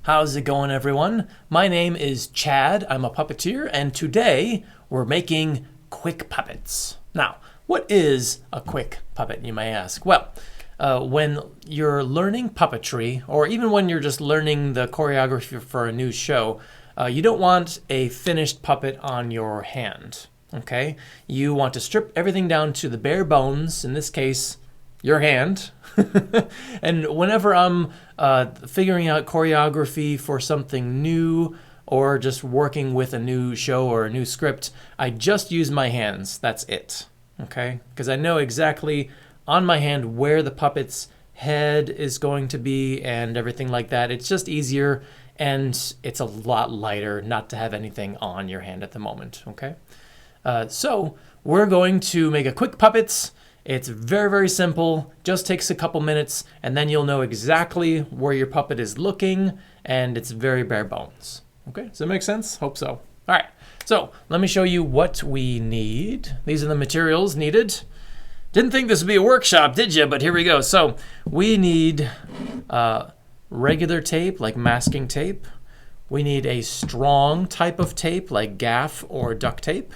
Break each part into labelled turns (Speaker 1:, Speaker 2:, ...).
Speaker 1: How's it going, everyone? My name is Chad. I'm a puppeteer, and today we're making quick puppets. Now, what is a quick puppet, you may ask? Well, when you're learning puppetry, or even when you're just learning the choreography for a new show, you don't want a finished puppet on your hand, okay? You want to strip everything down to the bare bones, in this case, your hand. And whenever I'm figuring out choreography for something new or just working with a new show or a new script, I just use my hands. That's it, okay? Because I know exactly on my hand where the puppet's head is going to be and everything like that. It's just easier, and it's a lot lighter not to have anything on your hand at the moment, okay? So we're going to make a quick puppets. It's very, very simple, just takes a couple minutes, and then you'll know exactly where your puppet is looking, and it's very bare bones. Okay, does that make sense? Hope so. All right, so let me show you what we need. These are the materials needed. Didn't think this would be a workshop, did you? But here we go. So we need regular tape, like masking tape. We need a strong type of tape, like gaff or duct tape.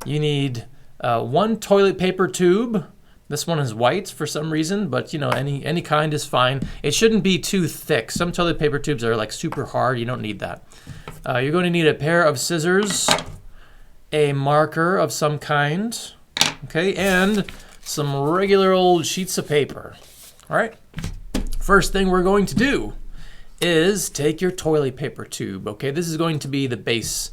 Speaker 1: You need one toilet paper tube. This one is white for some reason, but you know, any kind is fine. It shouldn't be too thick. Some toilet paper tubes are like super hard. You don't need that. You're going to need a pair of scissors, a marker of some kind, okay, and some regular old sheets of paper. All right. First thing we're going to do is take your toilet paper tube. Okay, this is going to be the base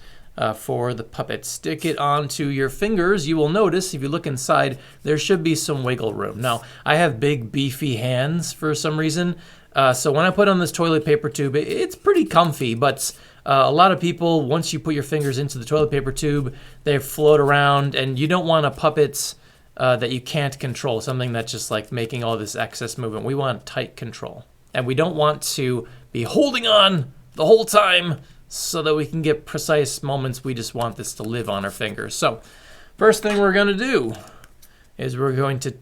Speaker 1: for the puppet. Stick it onto your fingers. You will notice if you look inside, there should be some wiggle room. Now, I have big, beefy hands for some reason, so when I put on this toilet paper tube, it's pretty comfy, but a lot of people, once you put your fingers into the toilet paper tube, they float around, and you don't want a puppet that you can't control, something that's just like making all this excess movement. We want tight control, and we don't want to be holding on the whole time so that we can get precise moments. We just want this to live on our fingers. So first thing we're going to do is we're going to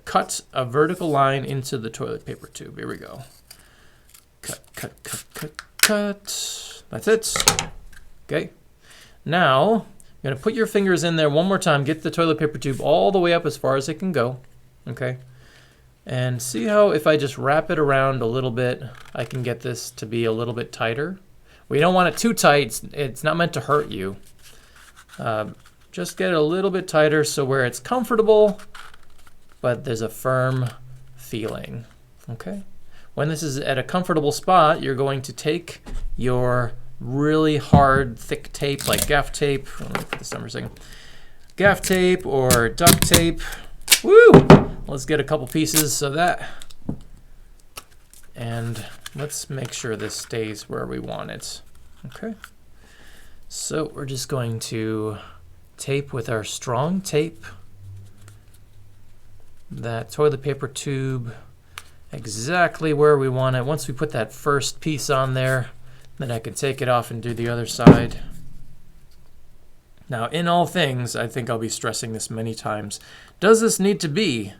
Speaker 1: cut a vertical line into the toilet paper tube. Here we go. Cut, cut, cut, cut, cut. That's it. Okay. Now, you're going to put your fingers in there one more time. Get the toilet paper tube all the way up as far as it can go. Okay. And see how if I just wrap it around a little bit, I can get this to be a little bit tighter. We don't want it too tight. It's not meant to hurt you. Just get it a little bit tighter so where it's comfortable, but there's a firm feeling. Okay? When this is at a comfortable spot, you're going to take your really hard, thick tape, like gaff tape. Let me put this down for a second. Gaff tape or duct tape. Woo! Let's get a couple pieces of that. And let's make sure this stays where we want it. Okay. So we're just going to tape with our strong tape that toilet paper tube exactly where we want it. Once we put that first piece on there, then I can take it off and do the other side. Now, in all things, I think I'll be stressing this many times. Does this need to be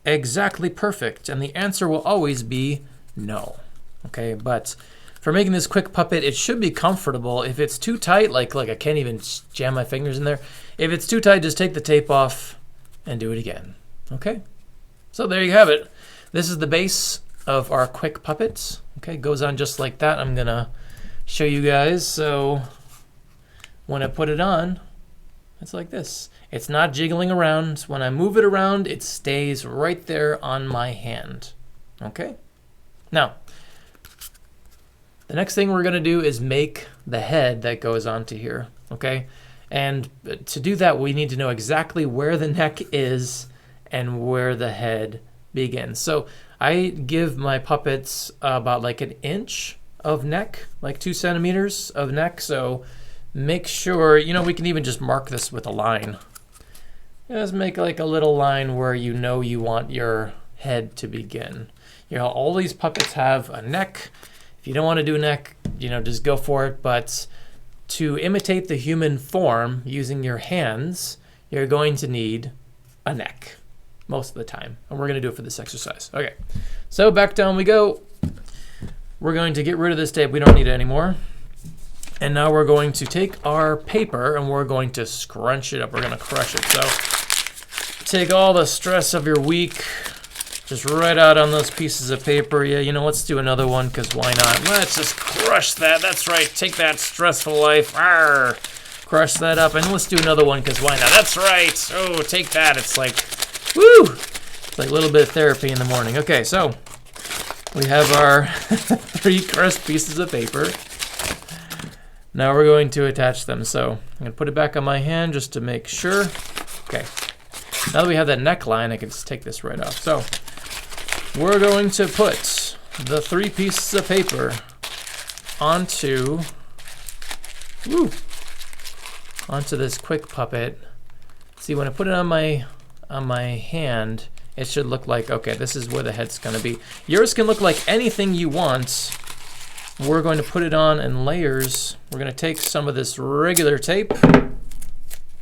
Speaker 1: exactly perfect? And the answer will always be no. Okay, but for making this quick puppet, it should be comfortable. If it's too tight, like I can't even jam my fingers in there. If it's too tight, just take the tape off and do it again. Okay, so there you have it. This is the base of our quick puppet. Okay, goes on just like that. I'm gonna show you guys. So when I put it on, it's like this. It's not jiggling around. When I move it around, it stays right there on my hand. Okay? Now, the next thing we're going to do is make the head that goes onto here. Okay? And to do that, we need to know exactly where the neck is and where the head begins. So I give my puppets about like an inch of neck, like 2 centimeters of neck. So make sure, you know, we can even just mark this with a line. Just make like a little line where you know you want your head to begin. You know, all these puppets have a neck. If you don't want to do a neck, you know, just go for it. But to imitate the human form using your hands, you're going to need a neck most of the time. And we're going to do it for this exercise. Okay, so back down we go. we're going to get rid of this tape. We don't need it anymore. And now we're going to take our paper and we're going to scrunch it up. We're going to crush it. So take all the stress of your week just right out on those pieces of paper. Yeah, you know, let's do another one, because why not? Let's just crush that. That's right. Take that stressful life. Arr. Crush that up. And let's do another one, because why not? That's right. Oh, take that. It's like, woo! It's like a little bit of therapy in the morning. Okay, so we have our 3 crushed pieces of paper. Now we're going to attach them. So I'm going to put it back on my hand just to make sure. Okay. Now that we have that neckline, I can just take this right off. So we're going to put the 3 pieces of paper onto this quick puppet. See, when I put it on my hand, it should look like, okay, this is where the head's going to be. Yours can look like anything you want. We're going to put it on in layers. We're going to take some of this regular tape.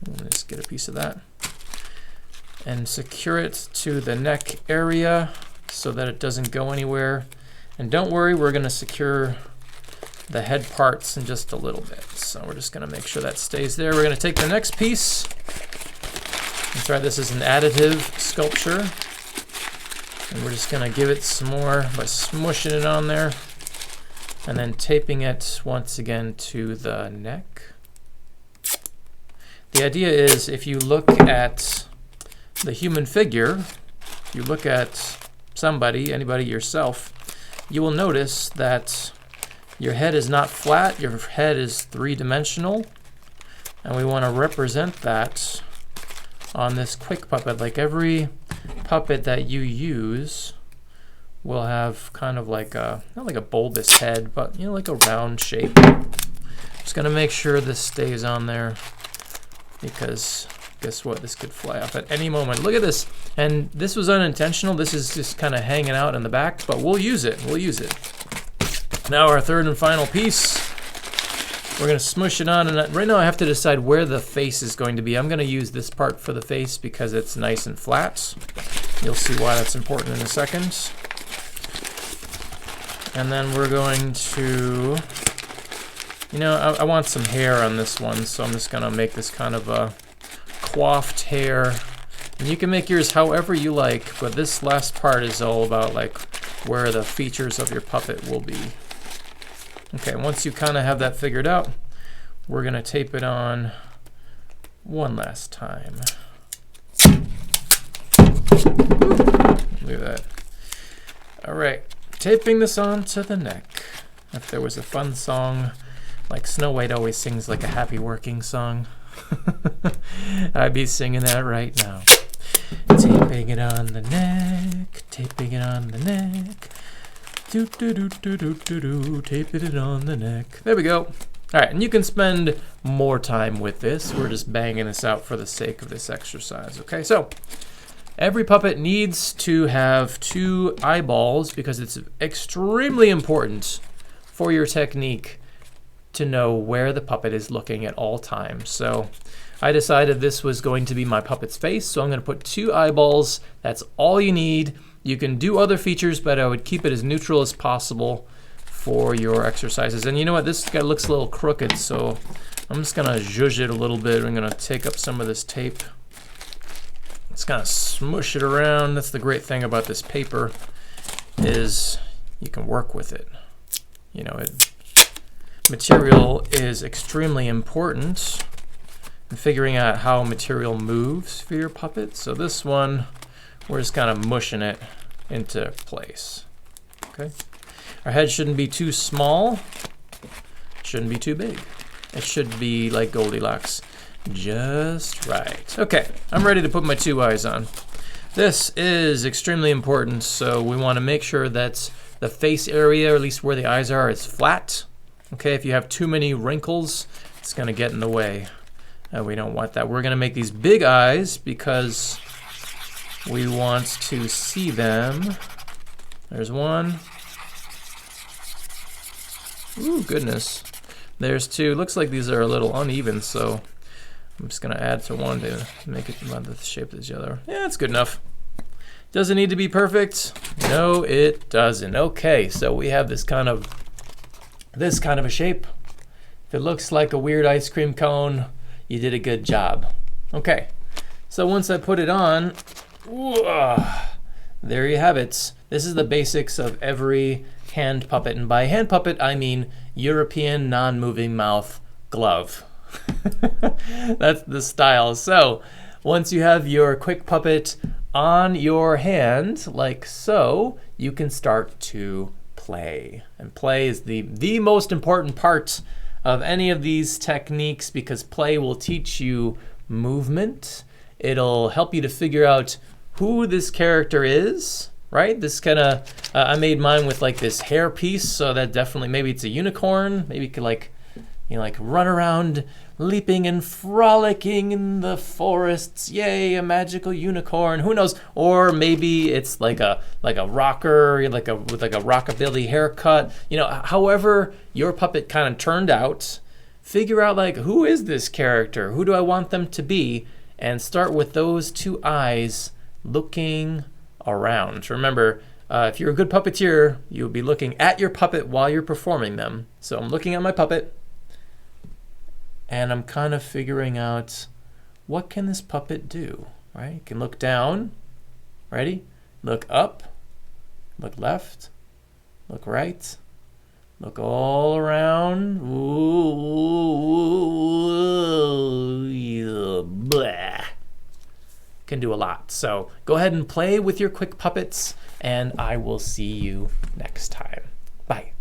Speaker 1: Let's get a piece of that. And secure it to the neck area so that it doesn't go anywhere. And don't worry, we're going to secure the head parts in just a little bit. So we're just going to make sure that stays there. We're going to take the next piece. Let's try this as an additive sculpture. And we're just going to give it some more by smushing it on there. And then taping it once again to the neck. The idea is, if you look at the human figure, if you look at somebody, anybody, yourself, you will notice that your head is not flat, your head is 3-dimensional, and we want to represent that on this quick puppet. Like every puppet that you use will have kind of like a, not like a bulbous head, but you know, like a round shape. Just gonna make sure this stays on there, because guess what? This could fly off at any moment. Look at this. And this was unintentional. This is just kind of hanging out in the back, but we'll use it. We'll use it. Now our third and final piece. We're going to smush it on. And right now I have to decide where the face is going to be. I'm going to use this part for the face because it's nice and flat. You'll see why that's important in a second. And then we're going to, you know, I want some hair on this one, so I'm just going to make this kind of a coiffed hair. And you can make yours however you like, but this last part is all about like where the features of your puppet will be. Okay, once you kind of have that figured out, we're going to tape it on one last time. Look at that. All right, taping this on to the neck. If there was a fun song, like Snow White always sings like a happy working song, I'd be singing that right now. Taping it on the neck, taping it on the neck. Do do do do do do do, taping it on the neck. There we go. All right, and you can spend more time with this. We're just banging this out for the sake of this exercise. Okay, so every puppet needs to have 2 eyeballs because it's extremely important for your technique to know where the puppet is looking at all times. So I decided this was going to be my puppet's face, so I'm going to put 2 eyeballs. That's all you need. You can do other features, but I would keep it as neutral as possible for your exercises. And you know what? This guy looks a little crooked, so I'm just going to zhuzh it a little bit. I'm going to take up some of this tape. Just kind of smush it around. That's the great thing about this paper, is you can work with it. You know, material is extremely important in figuring out how material moves for your puppet. So this one, we're just kind of mushing it into place. Okay. Our head shouldn't be too small. Shouldn't be too big. It should be like Goldilocks. Just right. Okay, I'm ready to put my 2 eyes on. This is extremely important, so we want to make sure that the face area, or at least where the eyes are, is flat. Okay, if you have too many wrinkles, it's going to get in the way. We don't want that. We're going to make these big eyes because we want to see them. There's one. Ooh, goodness. There's 2. Looks like these are a little uneven, so I'm just going to add to one to make it about the shape of the other. Yeah, that's good enough. Does it need to be perfect? No, it doesn't. Okay, so we have this kind of a shape. If it looks like a weird ice cream cone, you did a good job. Okay, so once I put it on, there you have it. This is the basics of every hand puppet, and by hand puppet I mean European non-moving mouth glove. That's the style. So once you have your quick puppet on your hand, like so, you can start to play. And play is the most important part of any of these techniques, because play will teach you movement. It'll help you to figure out who this character is, right? This kind of, I made mine with like this hair piece, so that definitely, maybe it's a unicorn. Maybe you could like, you know, like run around leaping and frolicking in the forests. Yay, a magical unicorn. Who knows? Or maybe it's like a rocker, with like a rockabilly haircut. You know, however your puppet kind of turned out, figure out like, who is this character? Who do I want them to be? And start with those two eyes looking around. Remember, if you're a good puppeteer, you'll be looking at your puppet while you're performing them. So I'm looking at my puppet, and I'm kind of figuring out, what can this puppet do, right? You can look down, ready? Look up, look left, look right, look all around. Ooh, yeah, blah. Can do a lot. So go ahead and play with your quick puppets, and I will see you next time. Bye.